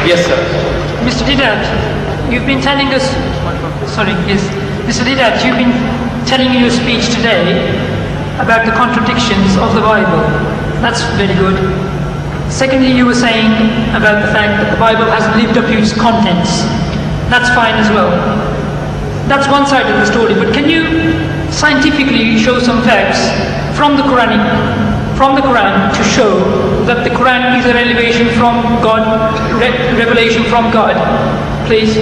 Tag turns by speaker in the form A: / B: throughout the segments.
A: Yes, sir.
B: Mr. Diddat, you've been telling us, sorry, yes, Mr. Diddat, you've been telling in your speech today about the contradictions of the Bible. That's very good. Secondly, you were saying about the fact that the Bible hasn't lived up to its contents. That's fine as well. That's one side of the story, but can you scientifically show some facts from the Quran to show that the Quran is a revelation from God, revelation from God, please?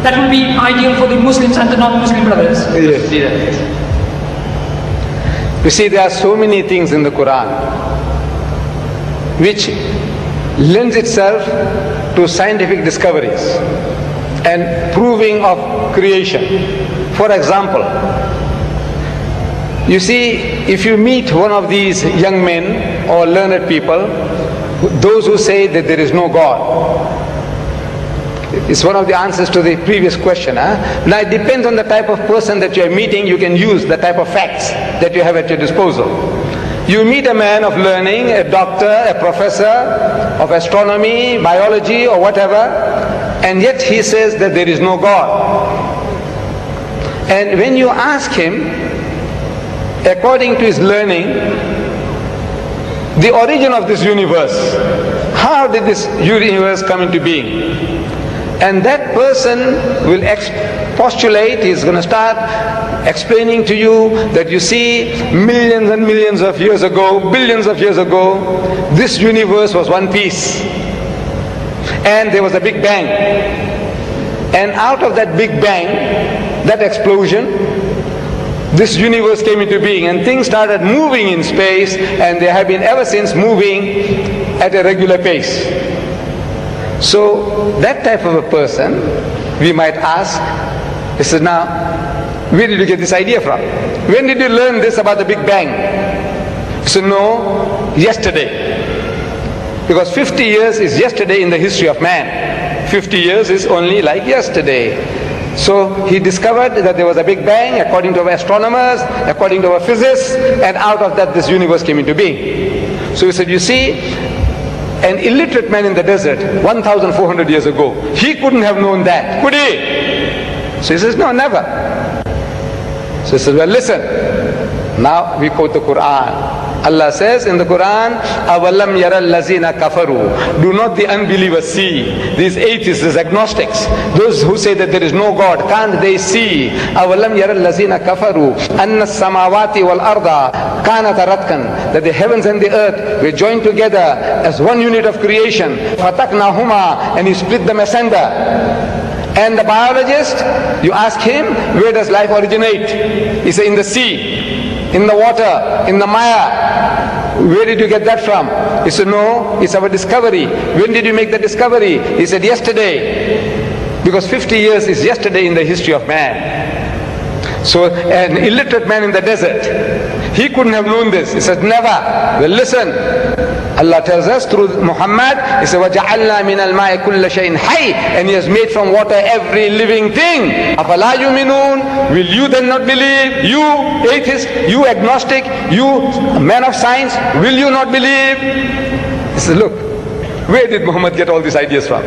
B: That would be ideal for the Muslims and the non-Muslim brothers.
C: Yes. You see, there are so many things in the Quran which lends itself to scientific discoveries and proving of creation. For example, you see, if you meet one of these young men or learned people, those who say that there is no God, it's one of the answers to the previous question. Now it depends on the type of person that you are meeting. You can use the type of facts that you have at your disposal. You meet a man of learning, a doctor, a professor of astronomy, biology or whatever, and yet he says that there is no God. And when you ask him, according to his learning, the origin of this universe, how did this universe come into being? And that person will postulate, he's going to start explaining to you that you see, millions and millions of years ago, billions of years ago, this universe was one piece. And there was a big bang. And out of that big bang, that explosion, this universe came into being and things started moving in space, and they have been ever since moving at a regular pace. So that type of a person, we might ask, he says, now, where did you get this idea from? When did you learn this about the Big Bang? He said, no, yesterday. Because 50 years is yesterday in the history of man. 50 years is only like yesterday. So he discovered that there was a Big Bang according to our astronomers, according to our physicists, and out of that this universe came into being. So he said, you see, an illiterate man in the desert 1,400 years ago, he couldn't have known that, could he? So he says, no, never. So he says, well, listen, now we quote the Quran. Allah says in the Quran, أَوَلَمْ يَرَ الَّذِينَ كَفَرُوا. Do not the unbelievers see? These atheists, these agnostics, those who say that there is no God, can't they see? أَوَلَمْ يَرَ الَّذِينَ كَفَرُوا أَنَّ السَّمَاوَاتِ وَالْأَرْضَ كَانَتَ رَتْقًا. That the heavens and the earth were joined together as one unit of creation. فَتَقْنَاهُمَا. And he split them asunder. And the biologist, you ask him, where does life originate? He said, in the sea, in the water, in the mire. Where did you get that from? He said, no, it's our discovery. When did you make the discovery? He said, yesterday. Because 50 years is yesterday in the history of man. So an illiterate man in the desert, he couldn't have known this. He said, never. Well, listen. Allah tells us through Muhammad, He said, وَجَعَلْنَا مِنَ الْمَاءِ كُلَّ شَيْءٍ حَيٍّ. And He has made from water every living thing. أَفَلَا يُؤْمِنُونَ. Will you then not believe? You atheist, you agnostic, you man of science, will you not believe? He said, look, where did Muhammad get all these ideas from?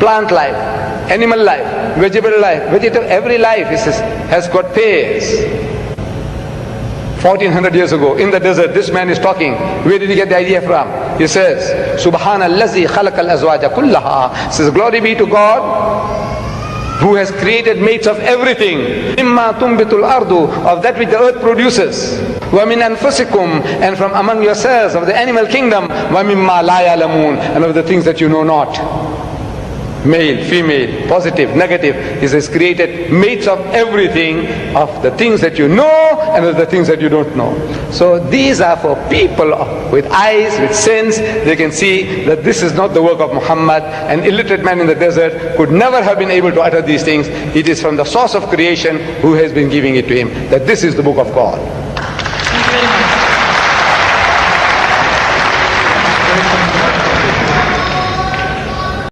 C: Plant life, animal life, vegetable life, every life, he says, has got pairs. 1400 years ago, in the desert, this man is talking. Where did he get the idea from? He says, Subhanallazi khalaqal azwaja kullaha. Says, glory be to God, who has created mates of everything. Mimma tumbitul ardu, of that which the earth produces. Wa min anfusikum, and from among yourselves, of the animal kingdom. Wa mimma la ya'lamun, and of the things that you know not. Male, female, positive, negative. He says, created mates of everything, of the things that you know and of the things that you don't know. So these are for people with eyes, with sense. They can see that this is not the work of Muhammad. An illiterate man in the desert could never have been able to utter these things. It is from the source of creation who has been giving it to him, that this is the book of God.